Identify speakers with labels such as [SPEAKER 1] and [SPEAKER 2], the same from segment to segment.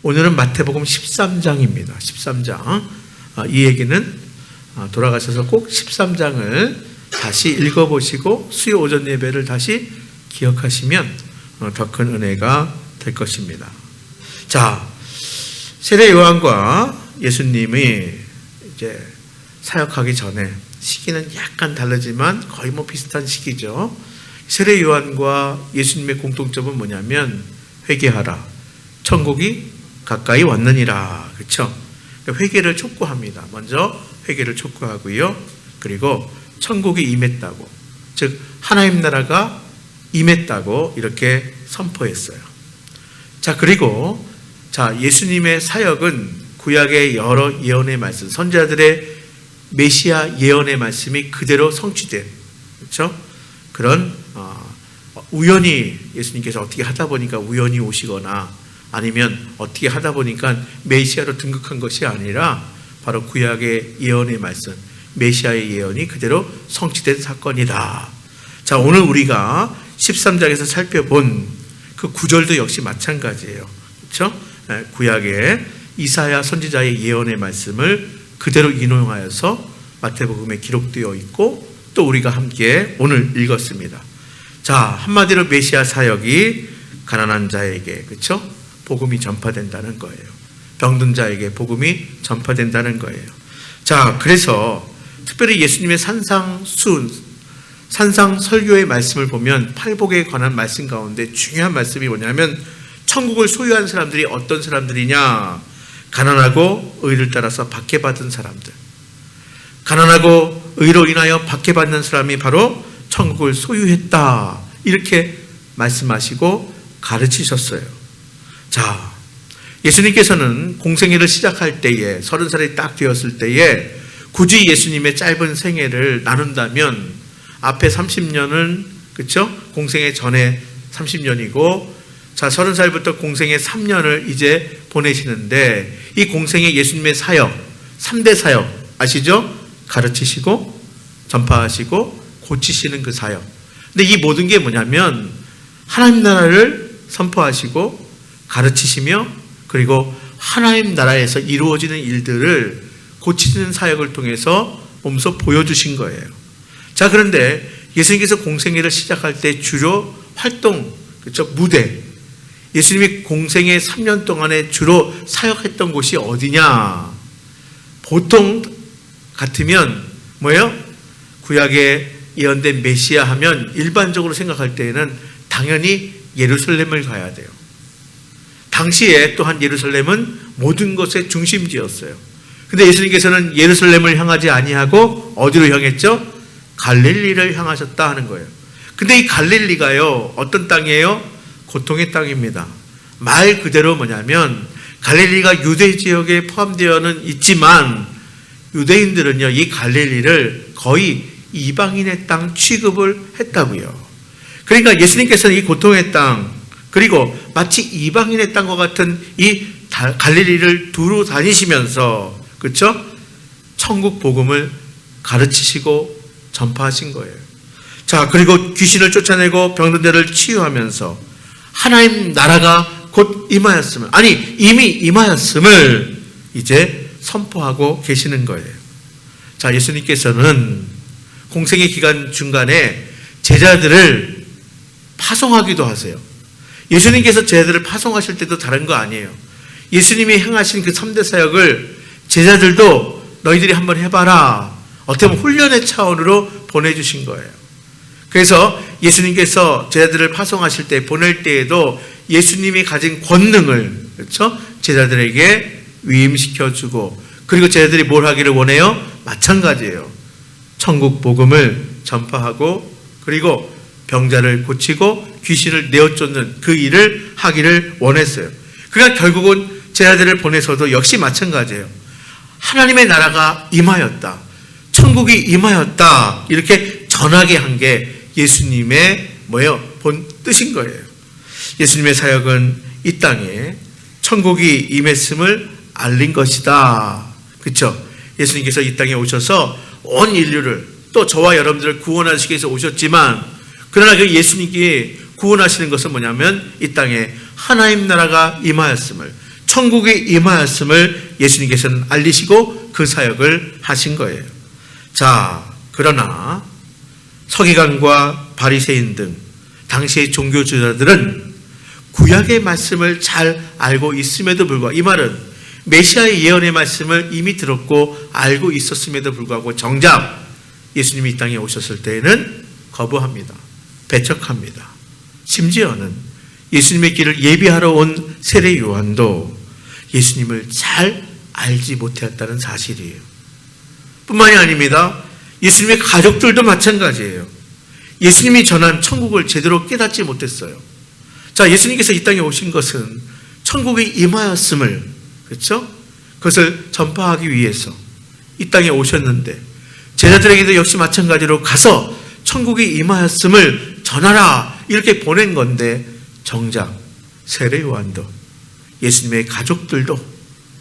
[SPEAKER 1] 오늘은 마태복음 13장입니다. 13장. 이 얘기는 돌아가셔서 꼭 13장을 다시 읽어보시고 수요 오전 예배를 다시 기억하시면 더 큰 은혜가 될 것입니다. 자, 세례 요한과 예수님이 이제 사역하기 전에 시기는 약간 다르지만 거의 비슷한 시기죠. 세례 요한과 예수님의 공통점은 뭐냐면 회개하라, 천국이 가까이 왔느니라. 그렇죠? 회개를 촉구합니다. 먼저 회개를 촉구하고요. 그리고 천국이 임했다고, 즉 하나님 나라가 임했다고 이렇게 선포했어요. 자, 그리고 예수님의 사역은 구약의 여러 예언의 말씀, 선지자들의 메시아 예언의 말씀이 그대로 성취된, 그렇죠? 그런 우연히 예수님께서 어떻게 하다 보니까 우연히 오시거나 아니면 어떻게 하다 보니까 메시아로 등극한 것이 아니라 바로 구약의 예언의 말씀, 메시아의 예언이 그대로 성취된 사건이다. 자, 오늘 우리가 13장에서 살펴본 그 구절도 역시 마찬가지예요. 그렇죠? 구약의 이사야 선지자의 예언의 말씀을 그대로 인용하여서 마태복음에 기록되어 있고 또 우리가 함께 오늘 읽었습니다. 자, 한마디로 메시아 사역이 가난한 자에게, 그렇죠? 복음이 전파된다는 거예요. 병든 자에게 복음이 전파된다는 거예요. 자, 그래서 특별히 예수님의 산상 설교의 말씀을 보면 팔복에 관한 말씀 가운데 중요한 말씀이 뭐냐면 천국을 소유한 사람들이 어떤 사람들이냐? 가난하고 의를 따라서 박해받은 사람들. 가난하고 의로 인하여 박해받는 사람이 바로 천국을 소유했다. 이렇게 말씀하시고 가르치셨어요. 자, 예수님께서는 공생애를 시작할 때에 30살이 딱 되었을 때에 굳이 예수님의 짧은 생애를 나눈다면 앞에 30년은, 그렇죠? 공생애 전에 30년이고, 자, 30살부터 공생애 3년을 이제 보내시는데 이 공생애 예수님의 사역, 3대 사역 아시죠? 가르치시고 전파하시고 고치시는 그 사역. 근데 이 모든 게 뭐냐면 하나님 나라를 선포하시고 가르치시며 그리고 하나님 나라에서 이루어지는 일들을 고치는 사역을 통해서 몸소 보여주신 거예요. 자, 그런데 예수님께서 공생애를 시작할 때 주로 활동, 그렇죠? 무대. 예수님이 공생애 3년 동안에 주로 사역했던 곳이 어디냐? 보통 같으면 뭐예요? 구약에 예언된 메시아 하면 일반적으로 생각할 때에는 당연히 예루살렘을 가야 돼요. 당시에 또한 예루살렘은 모든 것의 중심지였어요. 근데 예수님께서는 예루살렘을 향하지 아니하고 어디로 향했죠? 갈릴리를 향하셨다 하는 거예요. 근데 이 갈릴리가요, 어떤 땅이에요? 고통의 땅입니다. 말 그대로 뭐냐면 갈릴리가 유대 지역에 포함되어는 있지만 유대인들은요, 이 갈릴리를 거의 이방인의 땅 취급을 했다고요. 그러니까 예수님께서는 이 고통의 땅, 그리고 마치 이방인의 땅과 같은 이 갈릴리를 두루 다니시면서, 그렇죠? 천국 복음을 가르치시고 전파하신 거예요. 자, 그리고 귀신을 쫓아내고 병든 자를 치유하면서 하나님 나라가 곧 임하였음을, 아니 이미 임하였음을 이제 선포하고 계시는 거예요. 자, 예수님께서는 공생의 기간 중간에 제자들을 파송하기도 하세요. 예수님께서 제자들을 파송하실 때도 다른 거 아니에요. 예수님이 행하신 그 3대 사역을 제자들도 너희들이 한번 해봐라, 어떻게 보면 훈련의 차원으로 보내주신 거예요. 그래서 예수님께서 제자들을 파송하실 때, 보낼 때에도 예수님이 가진 권능을, 그렇죠? 제자들에게 위임시켜주고, 그리고 제자들이 뭘 하기를 원해요? 마찬가지예요. 천국 복음을 전파하고, 그리고 병자를 고치고 귀신을 내어쫓는 그 일을 하기를 원했어요. 그러니까 결국은 제자들을 보내서도 역시 마찬가지예요. 하나님의 나라가 임하였다, 천국이 임하였다, 이렇게 전하게 한 게 예수님의 본 뜻인 거예요. 예수님의 사역은 이 땅에 천국이 임했음을 알린 것이다. 그렇죠? 예수님께서 이 땅에 오셔서 온 인류를, 또 저와 여러분들을 구원하시기 위해서 오셨지만, 그러나 그 예수님께 구원하시는 것은 뭐냐면 이 땅에 하나님 나라가 임하였음을, 천국이 임하였음을 예수님께서는 알리시고 그 사역을 하신 거예요. 자, 그러나 서기관과 바리새인 등 당시의 종교 지도자들은 구약의 말씀을 잘 알고 있음에도 불구하고, 이 말은 메시아의 예언의 말씀을 이미 들었고 알고 있었음에도 불구하고 정작 예수님이 이 땅에 오셨을 때에는 거부합니다. 배척합니다. 심지어는 예수님의 길을 예비하러 온 세례 요한도 예수님을 잘 알지 못했다는 사실이에요. 뿐만이 아닙니다. 예수님의 가족들도 마찬가지예요. 예수님이 전한 천국을 제대로 깨닫지 못했어요. 자, 예수님께서 이 땅에 오신 것은 천국이 임하였음을, 그렇죠? 그것을 전파하기 위해서 이 땅에 오셨는데, 제자들에게도 역시 마찬가지로 가서 천국이 임하였음을 전하라 이렇게 보낸 건데, 정작 세례 요한도 예수님의 가족들도,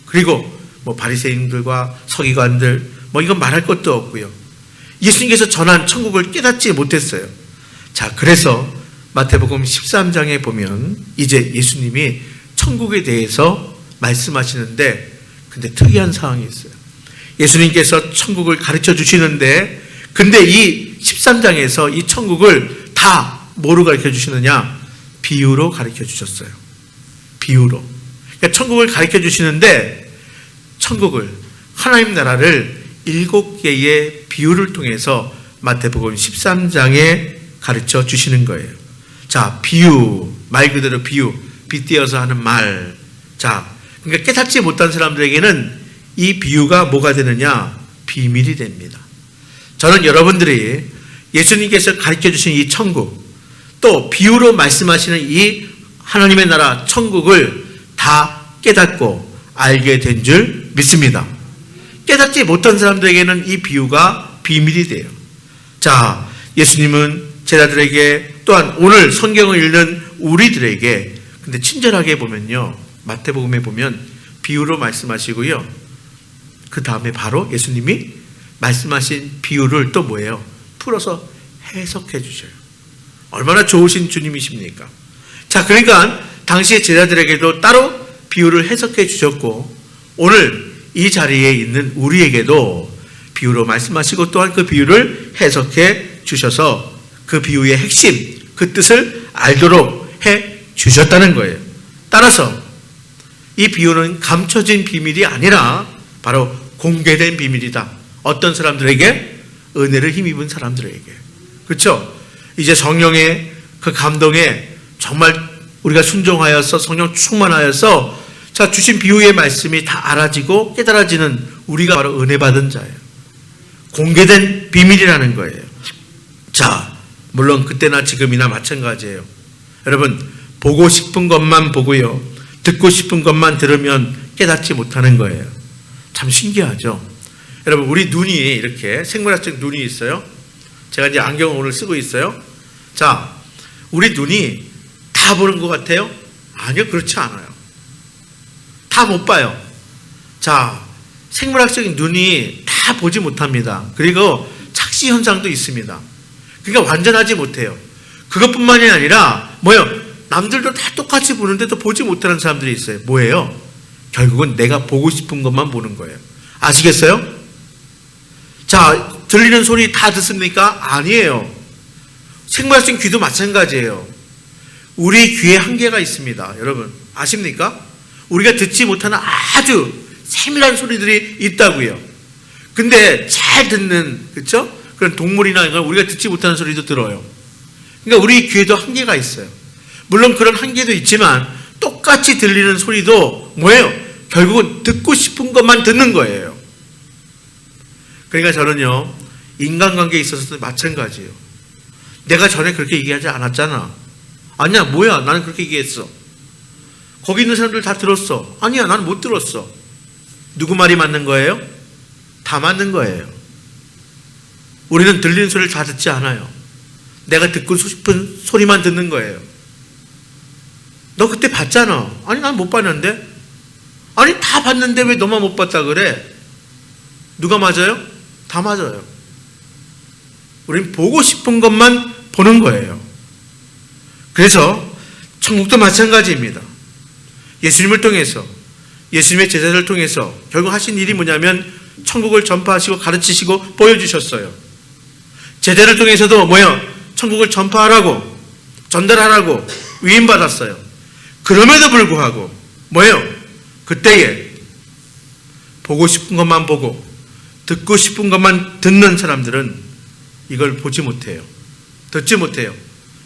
[SPEAKER 1] 그리고 바리새인들과 서기관들 이건 말할 것도 없고요, 예수님께서 전한 천국을 깨닫지 못했어요. 자, 그래서 마태복음 13장에 보면 이제 예수님이 천국에 대해서 말씀하시는데, 근데 특이한 상황이 있어요. 예수님께서 천국을 가르쳐 주시는데, 근데 이 13장에서 이 천국을 다 뭐로 가르쳐 주시느냐? 비유로 가르쳐 주셨어요. 비유로. 그러니까 천국을 가르쳐 주시는데, 천국을, 하나님 나라를 7개의 비유를 통해서 마태복음 13장에 가르쳐 주시는 거예요. 자, 비유, 말 그대로 비유, 빗대어서 하는 말. 자, 그러니까 깨닫지 못한 사람들에게는 이 비유가 뭐가 되느냐? 비밀이 됩니다. 저는 여러분들이 예수님께서 가르쳐 주신 이 천국, 또 비유로 말씀하시는 이 하나님의 나라 천국을 다 깨닫고 알게 된 줄 믿습니다. 깨닫지 못한 사람들에게는 이 비유가 비밀이 돼요. 자, 예수님은 제자들에게, 또한 오늘 성경을 읽는 우리들에게, 근데 친절하게 보면요, 마태복음에 보면 비유로 말씀하시고요, 그 다음에 바로 예수님이 말씀하신 비유를 또 뭐예요? 풀어서 해석해 주셔요. 얼마나 좋으신 주님이십니까? 자, 그러니까 당시의 제자들에게도 따로 비유를 해석해 주셨고, 오늘 이 자리에 있는 우리에게도 비유로 말씀하시고, 또한 그 비유를 해석해 주셔서 그 비유의 핵심, 그 뜻을 알도록 해 주셨다는 거예요. 따라서 이 비유는 감춰진 비밀이 아니라 바로 공개된 비밀이다. 어떤 사람들에게? 은혜를 힘입은 사람들에게. 그렇죠? 이제 성령의 그 감동에 정말 우리가 순종하여서 성령 충만하여서 자, 주신 비유의 말씀이 다 알아지고 깨달아지는 우리가 바로 은혜 받은 자예요. 공개된 비밀이라는 거예요. 자, 물론 그때나 지금이나 마찬가지예요. 여러분, 보고 싶은 것만 보고요, 듣고 싶은 것만 들으면 깨닫지 못하는 거예요. 참 신기하죠? 여러분, 우리 눈이 이렇게 생물학적 눈이 있어요. 제가 이제 안경을 오늘 쓰고 있어요. 자, 우리 눈이 다 보는 것 같아요? 아니요, 그렇지 않아요. 다 못 봐요. 자, 생물학적인 눈이 다 보지 못합니다. 그리고 착시 현상도 있습니다. 그러니까 완전하지 못해요. 그것뿐만이 아니라 뭐예요? 남들도 다 똑같이 보는데도 보지 못하는 사람들이 있어요. 뭐예요? 결국은 내가 보고 싶은 것만 보는 거예요. 아시겠어요? 자, 들리는 소리 다 듣습니까? 아니에요. 생물학적인 귀도 마찬가지예요. 우리 귀에 한계가 있습니다. 여러분, 아십니까? 우리가 듣지 못하는 아주 세밀한 소리들이 있다고요. 근데 잘 듣는, 그렇죠? 그런 동물이나 이런 우리가 듣지 못하는 소리도 들어요. 그러니까 우리 귀에도 한계가 있어요. 물론 그런 한계도 있지만 똑같이 들리는 소리도 뭐예요? 결국은 듣고 싶은 것만 듣는 거예요. 그러니까 저는요, 인간관계에 있어서도 마찬가지예요. 내가 전에 그렇게 얘기하지 않았잖아. 아니야, 뭐야, 나는 그렇게 얘기했어. 거기 있는 사람들 다 들었어. 아니야, 나는 못 들었어. 누구 말이 맞는 거예요? 다 맞는 거예요. 우리는 들리는 소리를 다 듣지 않아요. 내가 듣고 싶은 소리만 듣는 거예요. 너 그때 봤잖아. 아니, 난 못 봤는데. 아니, 다 봤는데 왜 너만 못 봤다 그래? 누가 맞아요? 다 맞아요. 우린 보고 싶은 것만 보는 거예요. 그래서 천국도 마찬가지입니다. 예수님을 통해서 예수님의 제자들을 통해서 결국 하신 일이 뭐냐면 천국을 전파하시고 가르치시고 보여주셨어요. 제자를 통해서도 천국을 전파하라고, 전달하라고 위임받았어요. 그럼에도 불구하고 그때에 보고 싶은 것만 보고 듣고 싶은 것만 듣는 사람들은 이걸 보지 못해요. 듣지 못해요.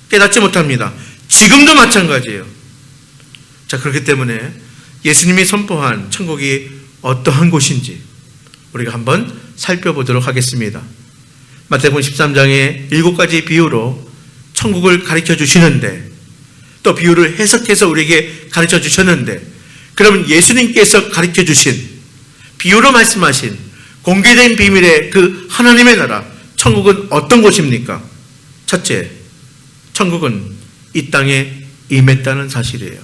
[SPEAKER 1] 깨닫지 못합니다. 지금도 마찬가지예요. 자, 그렇기 때문에 예수님이 선포한 천국이 어떠한 곳인지 우리가 한번 살펴보도록 하겠습니다. 마태복음 13장에 7가지 비유로 천국을 가르쳐 주시는데, 또 비유를 해석해서 우리에게 가르쳐 주셨는데, 그러면 예수님께서 가르쳐 주신 비유로 말씀하신 공개된 비밀의 그 하나님의 나라 천국은 어떤 곳입니까? 첫째, 천국은 이 땅에 임했다는 사실이에요.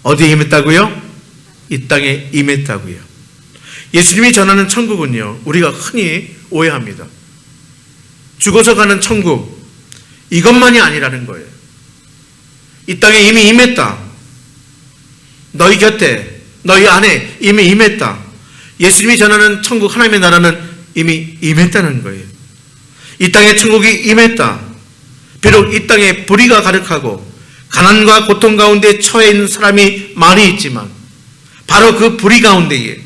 [SPEAKER 1] 어디에 임했다고요? 이 땅에 임했다고요. 예수님이 전하는 천국은요, 우리가 흔히 오해합니다. 죽어서 가는 천국, 이것만이 아니라는 거예요. 이 땅에 이미 임했다. 너희 곁에, 너희 안에 이미 임했다. 예수님이 전하는 천국, 하나님의 나라는 이미 임했다는 거예요. 이 땅에 천국이 임했다. 비록 이 땅에 불의가 가득하고 가난과 고통 가운데 처해 있는 사람이 많이 있지만, 바로 그 불의 가운데에,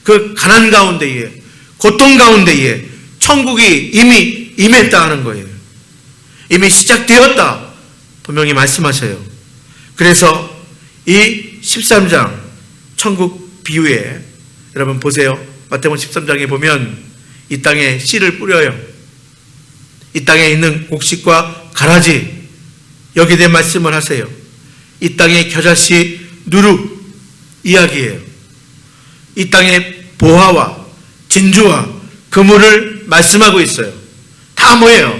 [SPEAKER 1] 그 가난 가운데에, 고통 가운데에 천국이 이미 임했다 하는 거예요. 이미 시작되었다 분명히 말씀하셔요. 그래서 이 13장 천국 비유에 여러분 보세요. 마태복음 13장에 보면 이 땅에 씨를 뿌려요. 이 땅에 있는 곡식과 가라지, 여기에 대한 말씀을 하세요. 이 땅의 겨자씨 누룩 이야기예요. 이 땅의 보화와 진주와 그물을 말씀하고 있어요. 다 뭐예요?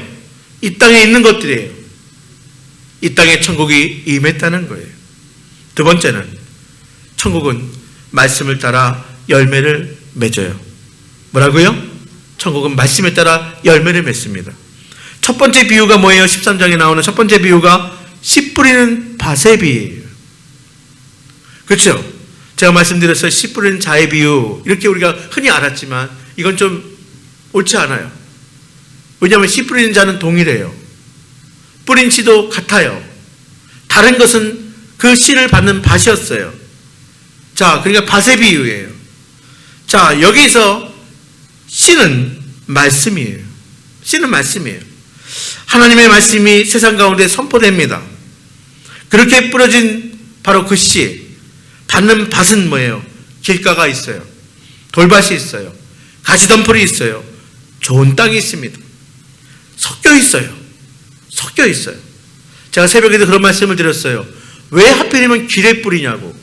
[SPEAKER 1] 이 땅에 있는 것들이에요. 이 땅에 천국이 임했다는 거예요. 두 번째는 천국은 말씀을 따라 열매를 맺어요. 뭐라고요? 천국은 말씀에 따라 열매를 맺습니다. 첫 번째 비유가 뭐예요? 13장에 나오는 첫 번째 비유가 씨 뿌리는 밭의 비유예요. 그렇죠? 제가 말씀드렸어요. 씨 뿌리는 자의 비유, 이렇게 우리가 흔히 알았지만 이건 좀 옳지 않아요. 왜냐하면 씨 뿌리는 자는 동일해요. 뿌린 씨도 같아요. 다른 것은 그 씨를 받는 밭이었어요. 자, 그러니까 밭의 비유예요. 자, 여기서 씨는 말씀이에요. 씨는 말씀이에요. 하나님의 말씀이 세상 가운데 선포됩니다. 그렇게 뿌려진 바로 그 씨, 받는 밭은 뭐예요? 길가가 있어요. 돌밭이 있어요. 가시덤불이 있어요. 좋은 땅이 있습니다. 섞여 있어요. 섞여 있어요. 제가 새벽에도 그런 말씀을 드렸어요. 왜 하필이면 길에 뿌리냐고.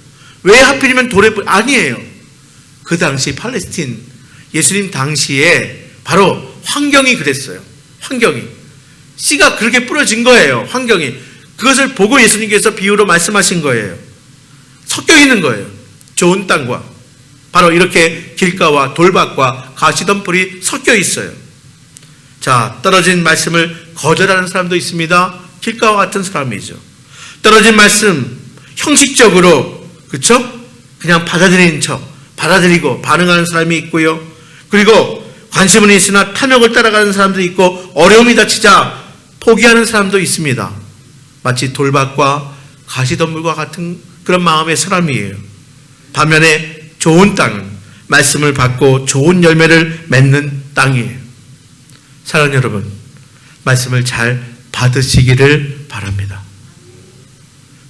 [SPEAKER 1] 왜 하필이면 돌에 뿌리? 아니에요. 그 당시 팔레스틴, 예수님 당시에 바로 환경이 그랬어요. 환경이. 씨가 그렇게 뿌려진 거예요. 환경이. 그것을 보고 예수님께서 비유로 말씀하신 거예요. 섞여 있는 거예요. 좋은 땅과 바로 이렇게 길가와 돌밭과 가시덤불이 섞여 있어요. 자, 떨어진 말씀을 거절하는 사람도 있습니다. 길가와 같은 사람이죠. 떨어진 말씀 형식적으로, 그렇죠? 그냥 받아들이는 척, 받아들이고 반응하는 사람이 있고요. 그리고 관심은 있으나 탐욕을 따라가는 사람도 있고, 어려움이 닥치자 포기하는 사람도 있습니다. 마치 돌밭과 가시덤불과 같은 그런 마음의 사람이에요. 반면에 좋은 땅은 말씀을 받고 좋은 열매를 맺는 땅이에요. 사랑하는 여러분, 말씀을 잘 받으시기를 바랍니다.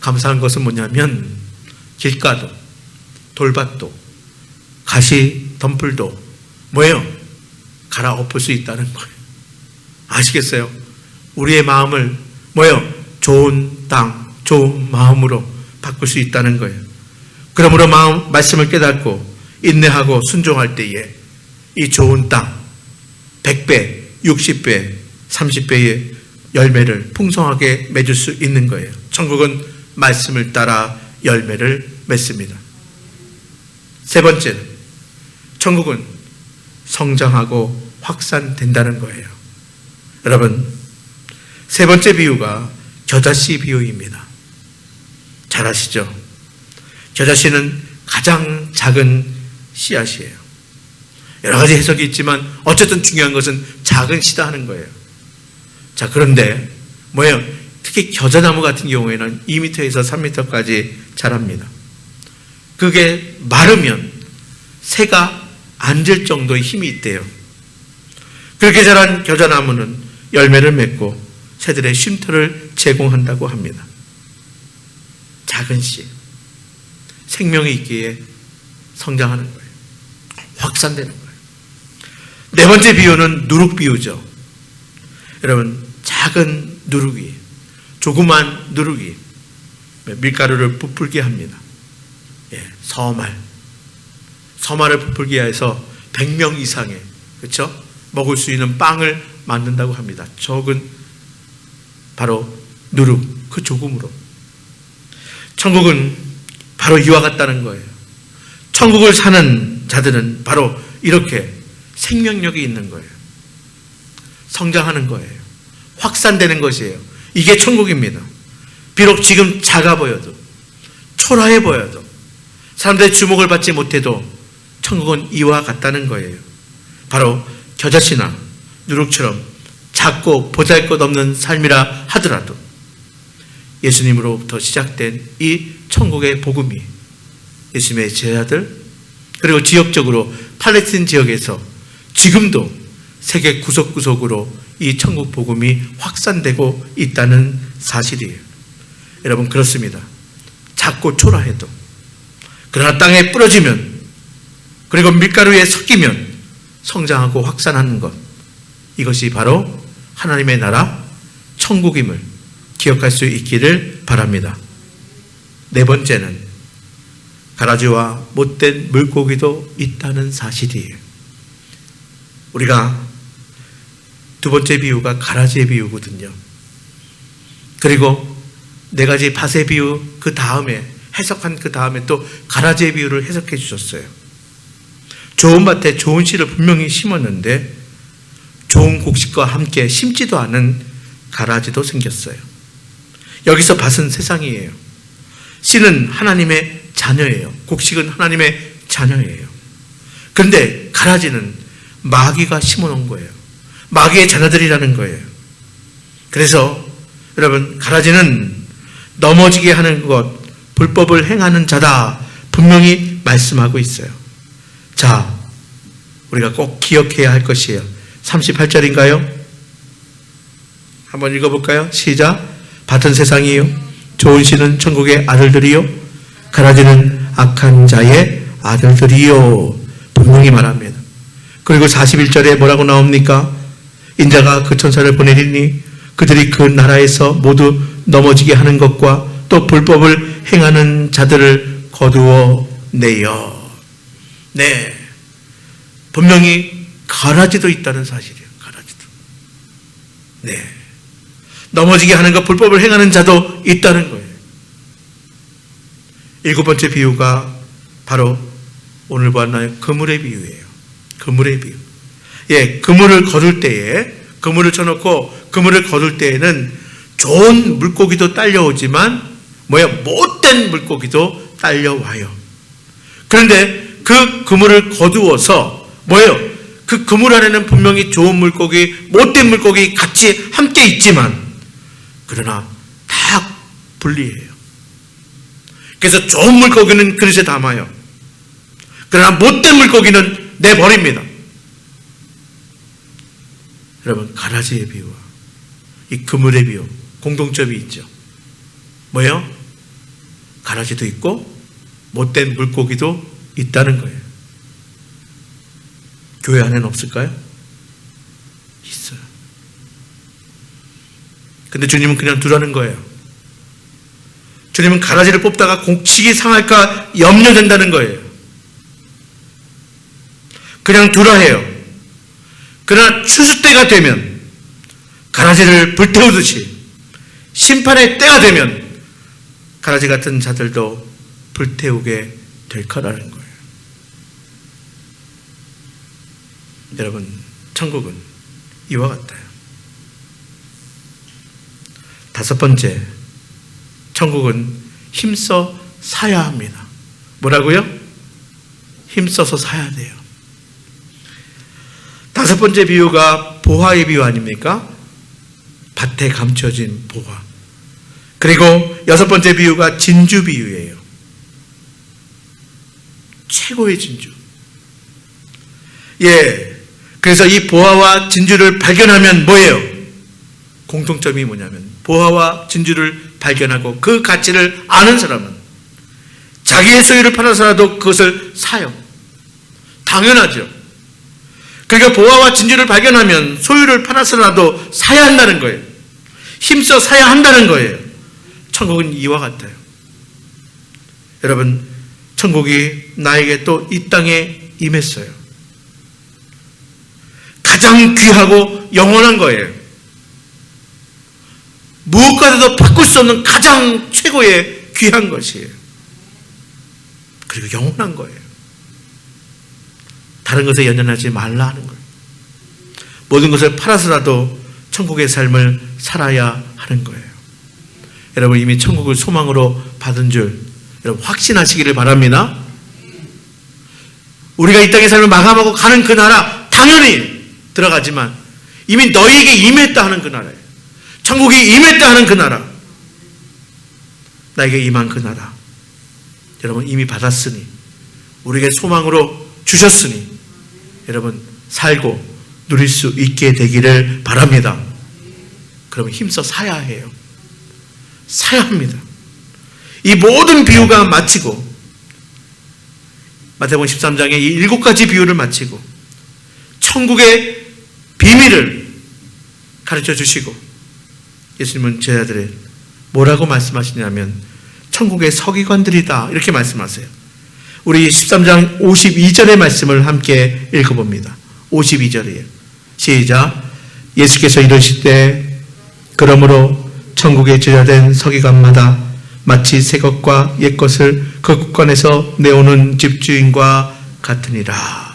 [SPEAKER 1] 감사한 것은 뭐냐면 길가도 돌밭도 가시덤불도 뭐예요? 갈아엎을 수 있다는 거예요. 아시겠어요? 우리의 마음을 뭐예요? 좋은 땅, 좋은 마음으로 바꿀 수 있다는 거예요. 그러므로 말씀을 깨닫고 인내하고 순종할 때에 이 좋은 땅 100배, 60배, 30배의 열매를 풍성하게 맺을 수 있는 거예요. 천국은 말씀을 따라 열매를 맺습니다. 세 번째는 천국은 성장하고 확산된다는 거예요. 여러분, 세 번째 비유가 겨자씨 비유입니다. 잘 아시죠? 겨자씨는 가장 작은 씨앗이에요. 여러 가지 해석이 있지만 어쨌든 중요한 것은 작은 씨다 하는 거예요. 자, 그런데 뭐예요? 특히 겨자나무 같은 경우에는 2m에서 3m까지 자랍니다. 그게 마르면 새가 앉을 정도의 힘이 있대요. 그렇게 자란 겨자나무는 열매를 맺고 새들의 쉼터를 제공한다고 합니다. 작은 씨, 생명이 있기에 성장하는 거예요. 확산되는 거예요. 네 번째 비유는 누룩 비유죠. 여러분, 작은 누룩이, 조그만 누룩이 밀가루를 부풀게 합니다. 서말을 부풀게 해서 100명 이상의, 그렇죠? 먹을 수 있는 빵을 만든다고 합니다. 적은 바로 누룩, 그 조금으로. 천국은 바로 이와 같다는 거예요. 천국을 사는 자들은 바로 이렇게 생명력이 있는 거예요. 성장하는 거예요. 확산되는 것이에요. 이게 천국입니다. 비록 지금 작아 보여도, 초라해 보여도, 사람들의 주목을 받지 못해도 천국은 이와 같다는 거예요. 바로 겨자씨나 누룩처럼 작고 보잘것없는 삶이라 하더라도 예수님으로부터 시작된 이 천국의 복음이 예수님의 제자들, 그리고 지역적으로 팔레스틴 지역에서 지금도 세계 구석구석으로 이 천국 복음이 확산되고 있다는 사실이에요. 여러분, 그렇습니다. 작고 초라해도, 그러나 땅에 뿌려지면, 그리고 밀가루에 섞이면 성장하고 확산하는 것, 이것이 바로 하나님의 나라 천국임을 기억할 수 있기를 바랍니다. 네 번째는 가라지와 못된 물고기도 있다는 사실이에요. 우리가 두 번째 비유가 가라지의 비유거든요. 그리고 네 가지 밭의 비유 그 다음에, 해석한 그 다음에 또 가라지의 비유를 해석해 주셨어요. 좋은 밭에 좋은 씨를 분명히 심었는데 좋은 곡식과 함께 심지도 않은 가라지도 생겼어요. 여기서 밭은 세상이에요. 씨는 하나님의 자녀예요. 곡식은 하나님의 자녀예요. 그런데 가라지는 마귀가 심어놓은 거예요. 마귀의 자녀들이라는 거예요. 그래서 여러분, 가라지는 넘어지게 하는 것, 불법을 행하는 자다 분명히 말씀하고 있어요. 자, 우리가 꼭 기억해야 할 것이에요. 38절인가요? 한번 읽어볼까요? 시작. 밭은 세상이요, 좋은 씨는 천국의 아들들이요, 가라지는 악한 자의 아들들이요, 분명히 말합니다. 그리고 41절에 뭐라고 나옵니까? 인자가 그 천사를 보내리니 그들이 그 나라에서 모두 넘어지게 하는 것과 또 불법을 행하는 자들을 거두어 내요. 네, 분명히 가라지도 있다는 사실이에요. 가라지도. 네, 넘어지게 하는 것, 불법을 행하는 자도 있다는 거예요. 일곱 번째 비유가 바로 오늘 보았나요? 그물의 비유예요. 그물의 비유. 그물을 거둘 때에, 그물을 쳐놓고 그물을 거둘 때에는 좋은 물고기도 딸려오지만 못된 물고기도 딸려와요. 그런데 그 그물을 거두어서 그 그물 안에는 분명히 좋은 물고기, 못된 물고기 같이 함께 있지만 그러나 다 분리해요. 그래서 좋은 물고기는 그릇에 담아요. 그러나 못된 물고기는 내버립니다. 여러분, 가라지의 비유와 이 그물의 비유 공동점이 있죠. 가라지도 있고 못된 물고기도 있다는 거예요. 교회 안에는 없을까요? 있어요. 근데 주님은 그냥 두라는 거예요. 주님은 가라지를 뽑다가 곡식이 상할까 염려된다는 거예요. 그냥 두라 해요. 그러나 추수 때가 되면 가라지를 불태우듯이 심판의 때가 되면 가라지 같은 자들도 불태우게 될 거라는 거예요. 여러분, 천국은 이와 같아요. 다섯 번째, 천국은 힘써 사야 합니다. 뭐라고요? 힘써서 사야 돼요. 다섯 번째 비유가 보화의 비유 아닙니까? 밭에 감춰진 보화. 그리고 여섯 번째 비유가 진주 비유예요. 최고의 진주. 예. 그래서 이 보화와 진주를 발견하면 뭐예요? 공통점이 뭐냐면 보화와 진주를 발견하고 그 가치를 아는 사람은 자기의 소유를 팔아서라도 그것을 사요. 당연하죠. 그러니까 보화와 진주를 발견하면 소유를 팔아서라도 사야 한다는 거예요. 힘써 사야 한다는 거예요. 천국은 이와 같아요. 여러분, 천국이 나에게 또 이 땅에 임했어요. 가장 귀하고 영원한 거예요. 무엇과도 바꿀 수 없는 가장 최고의 귀한 것이에요. 그리고 영원한 거예요. 다른 것에 연연하지 말라 하는 거예요. 모든 것을 팔아서라도 천국의 삶을 살아야 하는 거예요. 여러분, 이미 천국을 소망으로 받은 줄 여러분 확신하시기를 바랍니다. 우리가 이 땅의 삶을 마감하고 가는 그 나라 당연히 들어가지만 이미 너희에게 임했다 하는 그 나라예요. 천국이 임했다 하는 그 나라, 나에게 임한 그 나라 여러분 이미 받았으니, 우리에게 소망으로 주셨으니 여러분 살고 누릴 수 있게 되기를 바랍니다. 그러면 힘써 사야 해요. 사야 합니다. 이 모든 비유가 마치고 마태복음 13장의 이 7가지 비유를 마치고 천국의 비밀을 가르쳐 주시고 예수님은 제자들을 뭐라고 말씀하시냐면 천국의 서기관들이다 이렇게 말씀하세요. 우리 13장 52절의 말씀을 함께 읽어봅니다. 52절이에요. 시작. 예수께서 이르시되 그러므로 천국에 제자된 서기관마다 마치 새 것과 옛 것을 그 국간에서 내오는 집주인과 같으니라.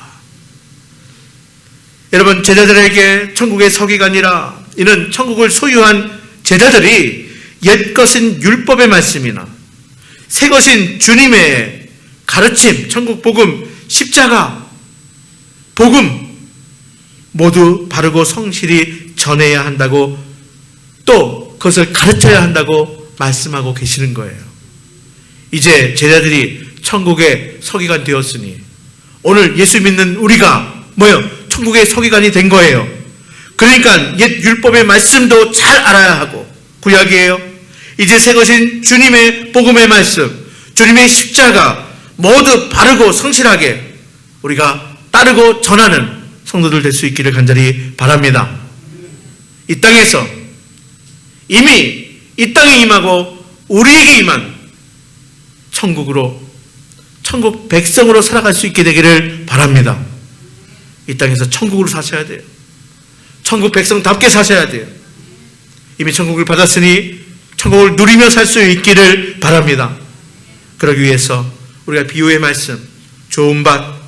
[SPEAKER 1] 여러분, 제자들에게 천국의 서기관이라, 이는 천국을 소유한 제자들이 옛 것은 율법의 말씀이나 새 것인 주님의 가르침, 천국 복음, 십자가, 복음 모두 바르고 성실히 전해야 한다고, 또 그것을 가르쳐야 한다고 말씀하고 계시는 거예요. 이제 제자들이 천국의 서기관 되었으니 오늘 예수 믿는 우리가 뭐예요? 천국의 서기관이 된 거예요. 그러니까 옛 율법의 말씀도 잘 알아야 하고, 구약이에요. 이제 새 것인 주님의 복음의 말씀, 주님의 십자가 모두 바르고 성실하게 우리가 따르고 전하는 성도들 될 수 있기를 간절히 바랍니다. 이 땅에서 이미 이 땅에 임하고 우리에게 임한 천국으로, 천국 백성으로 살아갈 수 있게 되기를 바랍니다. 이 땅에서 천국으로 사셔야 돼요. 천국 백성답게 사셔야 돼요. 이미 천국을 받았으니 천국을 누리며 살 수 있기를 바랍니다. 그러기 위해서 우리가 비유의 말씀, 좋은 밭,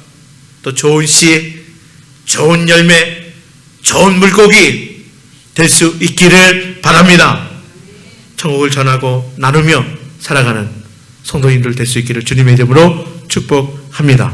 [SPEAKER 1] 또 좋은 씨, 좋은 열매, 좋은 물고기 될 수 있기를 바랍니다. 천국을 전하고 나누며 살아가는 성도님들 될 수 있기를 주님의 이름으로 축복합니다.